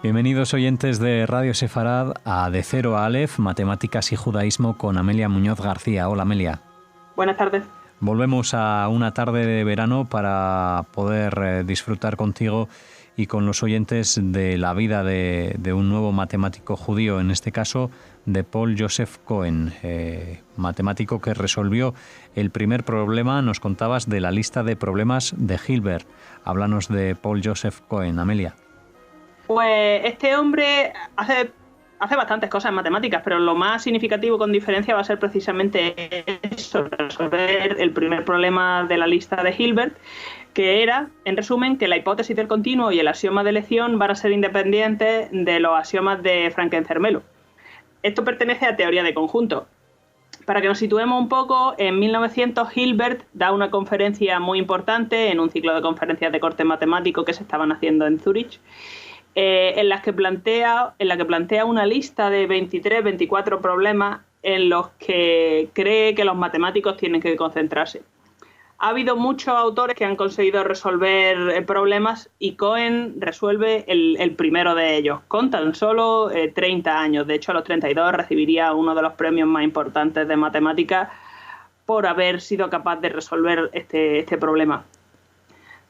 Bienvenidos oyentes de Radio Sefarad a De Cero a Aleph, Matemáticas y Judaísmo con Amelia Muñoz García. Hola Amelia. Buenas tardes. Volvemos a una tarde de verano para poder disfrutar contigo y con los oyentes de la vida de un nuevo matemático judío, en este caso de Paul Joseph Cohen, matemático que resolvió el primer problema, nos contabas, de la lista de problemas de Hilbert. Háblanos de Paul Joseph Cohen, Amelia. Pues este hombre hace bastantes cosas en matemáticas, pero lo más significativo con diferencia va a ser precisamente eso, resolver el primer problema de la lista de Hilbert, que era, en resumen, que la hipótesis del continuo y el axioma de elección van a ser independientes de los axiomas de Franken-Zermelo. Esto pertenece a teoría de conjuntos. Para que nos situemos un poco, en 1900 Hilbert da una conferencia muy importante en un ciclo de conferencias de corte matemático que se estaban haciendo en Zúrich, en la que plantea una lista de 24 problemas en los que cree que los matemáticos tienen que concentrarse. Ha habido muchos autores que han conseguido resolver problemas y Cohen resuelve el primero de ellos, con tan solo 30 años. De hecho, a los 32 recibiría uno de los premios más importantes de matemáticas por haber sido capaz de resolver este problema.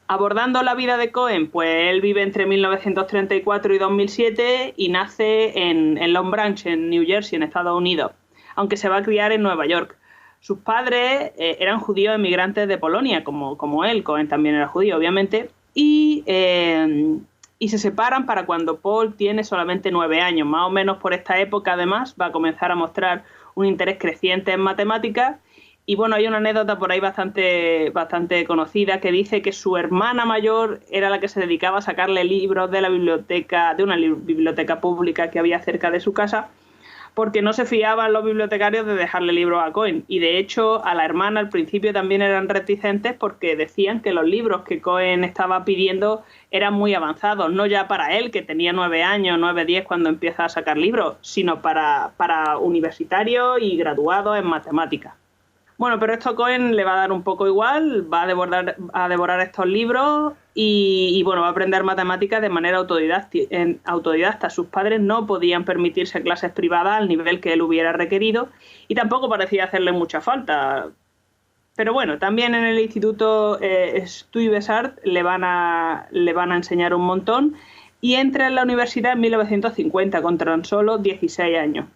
Abordando la vida de Cohen, pues él vive entre 1934 y 2007 y nace en Long Branch, en New Jersey, en Estados Unidos, aunque se va a criar en Nueva York. Sus padres eran judíos emigrantes de Polonia, como él. Cohen también era judío, obviamente, y se separan para cuando Paul tiene solamente 9 años. Más o menos por esta época, además, va a comenzar a mostrar un interés creciente en matemáticas. Y bueno, hay una anécdota por ahí bastante conocida que dice que su hermana mayor era la que se dedicaba a sacarle libros de una biblioteca pública que había cerca de su casa, porque no se fiaban los bibliotecarios de dejarle libros a Cohen. Y de hecho, a la hermana al principio también eran reticentes porque decían que los libros que Cohen estaba pidiendo eran muy avanzados, no ya para él, que tenía 9 años, 9, 10 cuando empieza a sacar libros, sino para universitarios y graduados en matemáticas. Bueno, pero esto a Cohen le va a dar un poco igual, va a devorar estos libros y bueno, va a aprender matemáticas de manera autodidacta. Sus padres no podían permitirse clases privadas al nivel que él hubiera requerido y tampoco parecía hacerle mucha falta. Pero bueno, también en el instituto Stuyvesant le van a enseñar un montón y entra en la universidad en 1950 con tan solo 16 años.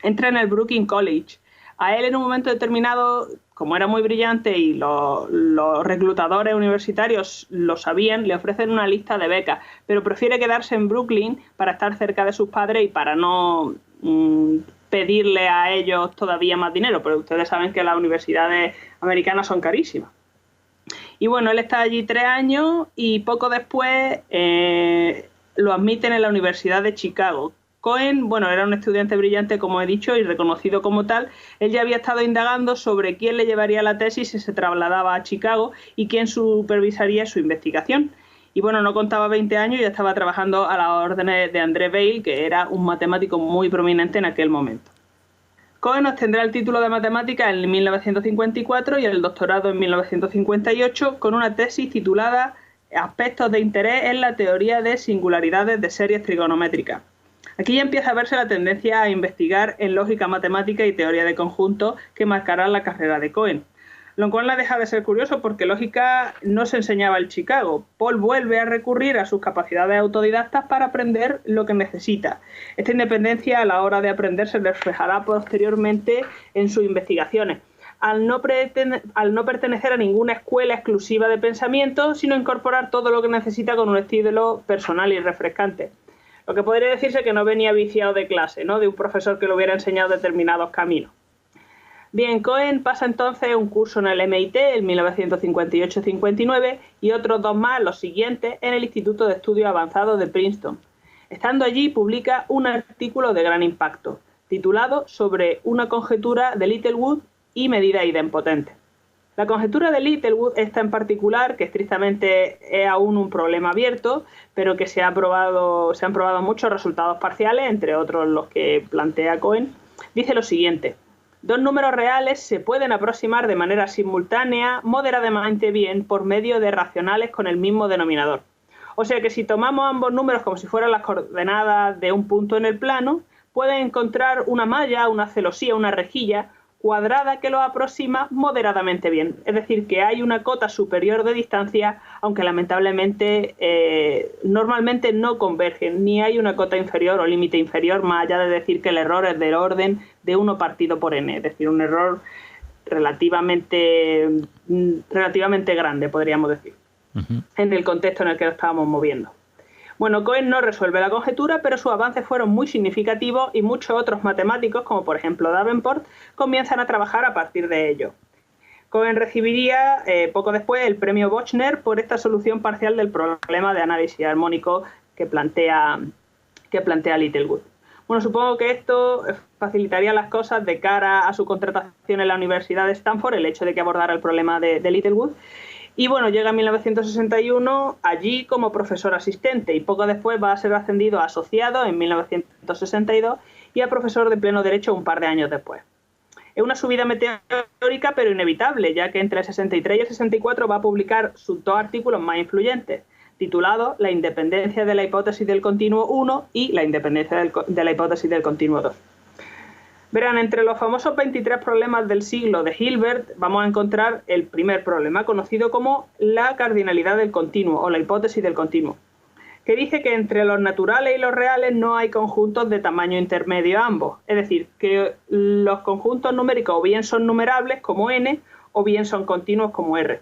Entra en el Brooklyn College. A él en un momento determinado, como era muy brillante y los reclutadores universitarios lo sabían, le ofrecen una lista de becas, pero prefiere quedarse en Brooklyn para estar cerca de sus padres y para no pedirle a ellos todavía más dinero, porque ustedes saben que las universidades americanas son carísimas. Y bueno, él está allí 3 años y poco después lo admiten en la Universidad de Chicago. Cohen, bueno, era un estudiante brillante, como he dicho, y reconocido como tal. Él ya había estado indagando sobre quién le llevaría la tesis si se trasladaba a Chicago y quién supervisaría su investigación. Y bueno, no contaba 20 años y ya estaba trabajando a las órdenes de André Weil, que era un matemático muy prominente en aquel momento. Cohen obtendrá el título de matemática en 1954 y el doctorado en 1958 con una tesis titulada Aspectos de interés en la teoría de singularidades de series trigonométricas. Aquí ya empieza a verse la tendencia a investigar en lógica matemática y teoría de conjuntos que marcarán la carrera de Cohen. Lo cual no deja de ser curioso porque lógica no se enseñaba en Chicago. Paul vuelve a recurrir a sus capacidades autodidactas para aprender lo que necesita. Esta independencia a la hora de aprender se reflejará posteriormente en sus investigaciones. Al no pertenecer a ninguna escuela exclusiva de pensamiento, sino incorporar todo lo que necesita con un estilo personal y refrescante. Lo que podría decirse que no venía viciado de clase, ¿no? De un profesor que le hubiera enseñado determinados caminos. Bien, Cohen pasa entonces un curso en el MIT en 1958-59 y otros 2 más, los siguientes, en el Instituto de Estudios Avanzados de Princeton. Estando allí, publica un artículo de gran impacto, titulado Sobre una conjetura de Littlewood y medidas idempotentes. La conjetura de Littlewood, esta en particular, que estrictamente es aún un problema abierto, pero que se han probado muchos resultados parciales, entre otros los que plantea Cohen, dice lo siguiente: 2 números reales se pueden aproximar de manera simultánea moderadamente bien por medio de racionales con el mismo denominador. O sea que si tomamos ambos números como si fueran las coordenadas de un punto en el plano, pueden encontrar una malla, una celosía, una rejilla cuadrada que lo aproxima moderadamente bien. Es decir, que hay una cota superior de distancia, aunque lamentablemente normalmente no convergen, ni hay una cota inferior o límite inferior, más allá de decir que el error es del orden de 1 partido por n, es decir, un error relativamente grande, podríamos decir, en el contexto en el que lo estábamos moviendo. Bueno, Cohen no resuelve la conjetura, pero sus avances fueron muy significativos y muchos otros matemáticos, como por ejemplo Davenport, comienzan a trabajar a partir de ello. Cohen recibiría poco después el premio Bochner por esta solución parcial del problema de análisis armónico que plantea Littlewood. Bueno, supongo que esto facilitaría las cosas de cara a su contratación en la Universidad de Stanford, el hecho de que abordara el problema de Littlewood. Y bueno, llega en 1961 allí como profesor asistente y poco después va a ser ascendido a asociado en 1962 y a profesor de pleno derecho un par de años después. Es una subida meteórica pero inevitable, ya que entre el 63 y el 64 va a publicar sus 2 artículos más influyentes, titulados La independencia de la hipótesis del continuo 1 y La independencia de la hipótesis del continuo 2. Verán, entre los famosos 23 problemas del siglo de Hilbert vamos a encontrar el primer problema, conocido como la cardinalidad del continuo o la hipótesis del continuo, que dice que entre los naturales y los reales no hay conjuntos de tamaño intermedio ambos, es decir, que los conjuntos numéricos o bien son numerables como n o bien son continuos como r.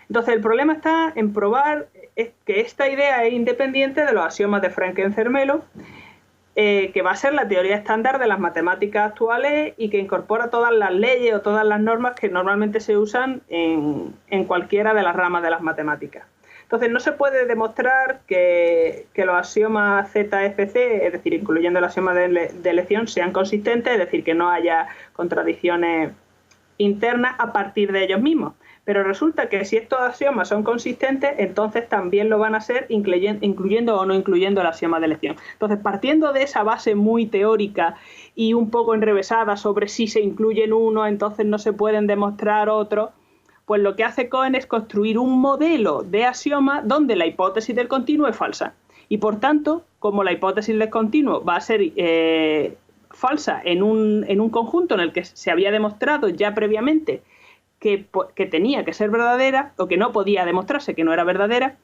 Entonces el problema está en probar que esta idea es independiente de los axiomas de Franken-Zermelo, que va a ser la teoría estándar de las matemáticas actuales y que incorpora todas las leyes o todas las normas que normalmente se usan en cualquiera de las ramas de las matemáticas. Entonces no se puede demostrar que los axiomas ZFC, es decir, incluyendo el axioma de elección, sean consistentes, es decir, que no haya contradicciones internas a partir de ellos mismos. Pero resulta que si estos axiomas son consistentes, entonces también lo van a ser incluyendo o no incluyendo el axioma de elección. Entonces, partiendo de esa base muy teórica y un poco enrevesada sobre si se incluyen uno, entonces no se pueden demostrar otros, pues lo que hace Cohen es construir un modelo de axioma donde la hipótesis del continuo es falsa. Y por tanto, como la hipótesis del continuo va a ser falsa en un conjunto en el que se había demostrado ya previamente que tenía que ser verdadera o que no podía demostrarse que no era verdadera,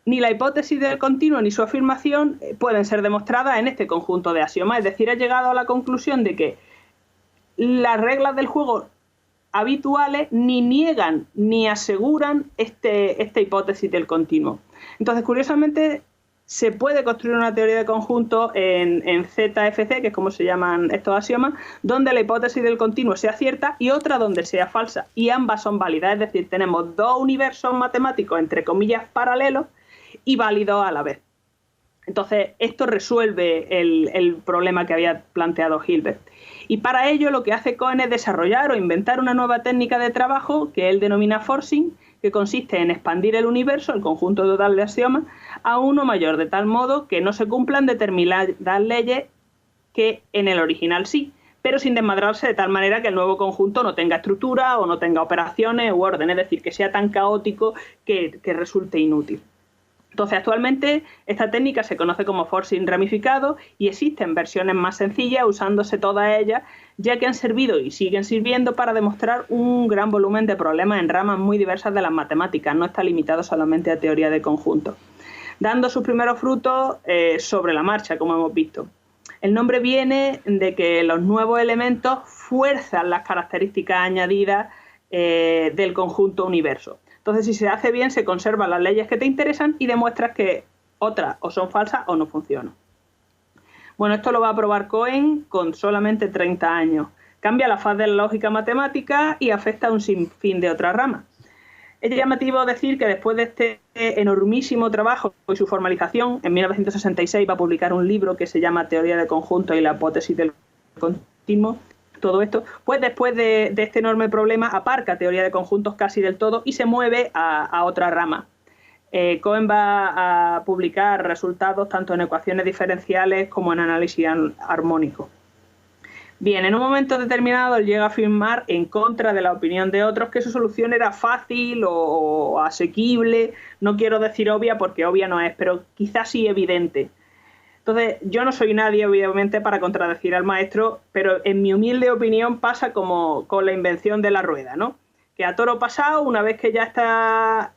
ni la hipótesis del continuo ni su afirmación pueden ser demostradas en este conjunto de axiomas. Es decir, ha llegado a la conclusión de que las reglas del juego habituales ni niegan ni aseguran esta hipótesis del continuo. Entonces, curiosamente, se puede construir una teoría de conjunto en ZFC, que es como se llaman estos axiomas, donde la hipótesis del continuo sea cierta y otra donde sea falsa. Y ambas son válidas, es decir, tenemos 2 universos matemáticos, entre comillas, paralelos y válidos a la vez. Entonces, esto resuelve el problema que había planteado Hilbert. Y para ello lo que hace Cohen es desarrollar o inventar una nueva técnica de trabajo que él denomina forcing, que consiste en expandir el universo, el conjunto total de axiomas, a uno mayor, de tal modo que no se cumplan determinadas leyes que en el original sí, pero sin desmadrarse de tal manera que el nuevo conjunto no tenga estructura o no tenga operaciones u orden, es decir, que sea tan caótico que resulte inútil. Entonces, actualmente esta técnica se conoce como forcing ramificado y existen versiones más sencillas usándose todas ellas, ya que han servido y siguen sirviendo para demostrar un gran volumen de problemas en ramas muy diversas de las matemáticas, no está limitado solamente a teoría de conjuntos, dando sus primeros frutos sobre la marcha, como hemos visto. El nombre viene de que los nuevos elementos fuerzan las características añadidas del conjunto universo. Entonces, si se hace bien, se conservan las leyes que te interesan y demuestras que otras o son falsas o no funcionan. Bueno, esto lo va a probar Cohen con solamente 30 años. Cambia la faz de la lógica matemática y afecta a un sinfín de otras ramas. Es llamativo decir que después de este enormísimo trabajo y su formalización, en 1966 va a publicar un libro que se llama Teoría de conjuntos y la hipótesis del continuo. Todo esto, pues después de este enorme problema aparca teoría de conjuntos casi del todo y se mueve a otra rama. Cohen va a publicar resultados tanto en ecuaciones diferenciales como en análisis armónico. Bien, en un momento determinado él llega a afirmar, en contra de la opinión de otros, que su solución era fácil o asequible. No quiero decir obvia porque obvia no es, pero quizás sí evidente. Entonces, yo no soy nadie, obviamente, para contradecir al maestro, pero en mi humilde opinión pasa como con la invención de la rueda, ¿no? Que a toro pasado, una vez que ya está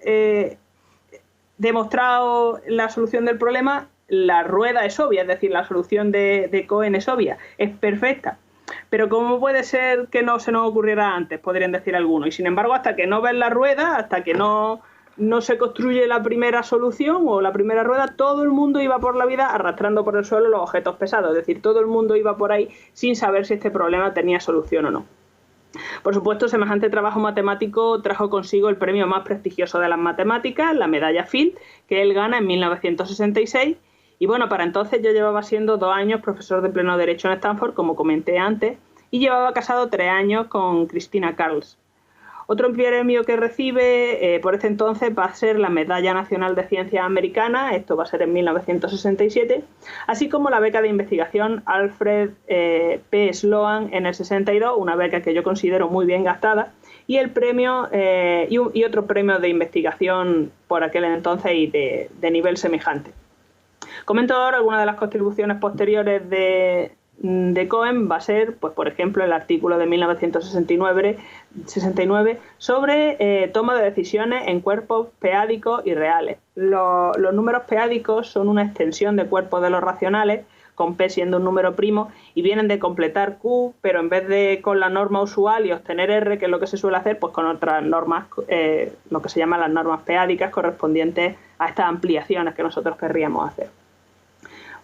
demostrado la solución del problema, la rueda es obvia, es decir, la solución de Cohen es obvia, es perfecta. Pero ¿cómo puede ser que no se nos ocurriera antes? Podrían decir algunos. Y sin embargo, hasta que no ves la rueda, hasta que no se construye la primera solución o la primera rueda, todo el mundo iba por la vida arrastrando por el suelo los objetos pesados. Es decir, todo el mundo iba por ahí sin saber si este problema tenía solución o no. Por supuesto, semejante trabajo matemático trajo consigo el premio más prestigioso de las matemáticas, la medalla Fields, que él gana en 1966. Y bueno, para entonces yo llevaba siendo 2 años profesor de pleno derecho en Stanford, como comenté antes, y llevaba casado 3 años con Christina Carls. Otro premio que recibe por este entonces va a ser la Medalla Nacional de Ciencias Americana, esto va a ser en 1967, así como la beca de investigación Alfred P. Sloan en el 62, una beca que yo considero muy bien gastada, y el premio y otro premio de investigación por aquel entonces y de nivel semejante. Comento ahora algunas de las contribuciones posteriores de Cohen. Va a ser, pues por ejemplo, el artículo de 1969 sobre toma de decisiones en cuerpos p-ádicos y reales. Los números p-ádicos son una extensión de cuerpos de los racionales, con p siendo un número primo, y vienen de completar q, pero en vez de con la norma usual y obtener r, que es lo que se suele hacer, pues con otras normas, lo que se llaman las normas p-ádicas correspondientes a estas ampliaciones que nosotros querríamos hacer.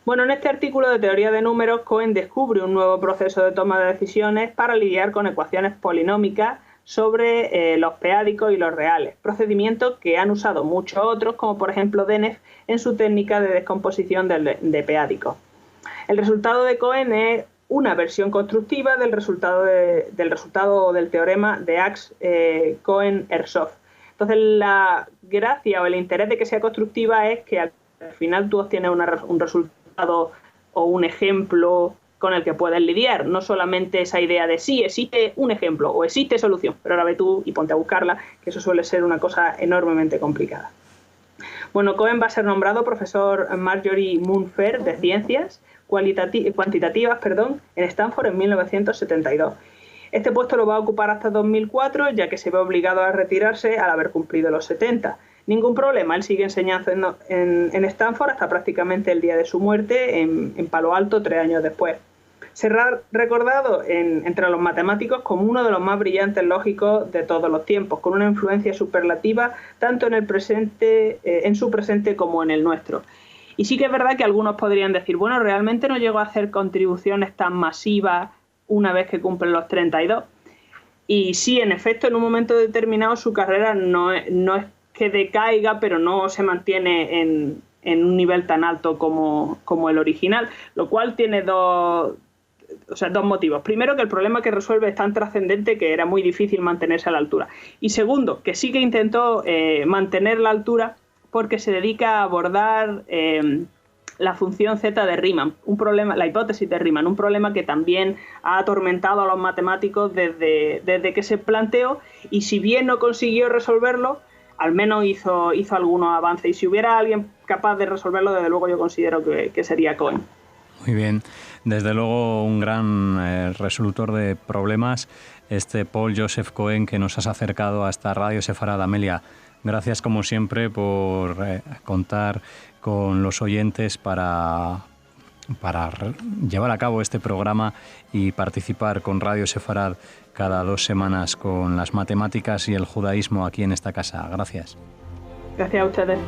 Bueno, en este artículo de teoría de números, Cohen descubre un nuevo proceso de toma de decisiones para lidiar con ecuaciones polinómicas sobre los p-ádicos y los reales, procedimientos que han usado muchos otros, como por ejemplo Denef en su técnica de descomposición de p-ádicos. El resultado de Cohen es una versión constructiva del resultado del teorema de Ax-Cohen-Ershov. Entonces, la gracia o el interés de que sea constructiva es que al final tú obtienes un resultado o un ejemplo con el que puedes lidiar, no solamente esa idea de sí, existe un ejemplo o existe solución, pero ahora ve tú y ponte a buscarla, que eso suele ser una cosa enormemente complicada. Bueno, Cohen va a ser nombrado profesor Marjorie Moon-Fair de Ciencias Cuantitativas en Stanford en 1972. Este puesto lo va a ocupar hasta 2004, ya que se ve obligado a retirarse al haber cumplido los 70. Ningún problema, él sigue enseñando en Stanford hasta prácticamente el día de su muerte en Palo Alto 3 años después. Será recordado entre los matemáticos como uno de los más brillantes lógicos de todos los tiempos, con una influencia superlativa tanto en su presente como en el nuestro. Y sí que es verdad que algunos podrían decir, bueno, realmente no llegó a hacer contribuciones tan masivas una vez que cumple los 32. Y sí, en efecto, en un momento determinado su carrera no es que decaiga, pero no se mantiene en un nivel tan alto como el original, lo cual tiene dos motivos. Primero, que el problema que resuelve es tan trascendente que era muy difícil mantenerse a la altura. Y segundo, que sí que intentó mantener la altura porque se dedica a abordar la función z de Riemann, la hipótesis de Riemann, un problema que también ha atormentado a los matemáticos desde que se planteó, y si bien no consiguió resolverlo, al menos hizo algunos avances, y si hubiera alguien capaz de resolverlo, desde luego yo considero que sería Cohen. Muy bien, desde luego un gran resolutor de problemas, Paul Joseph Cohen, que nos has acercado hasta Radio Sefarad. Amelia, gracias como siempre por contar con los oyentes para llevar a cabo este programa y participar con Radio Sefarad cada 2 semanas con las matemáticas y el judaísmo aquí en esta casa. Gracias. Gracias a ustedes.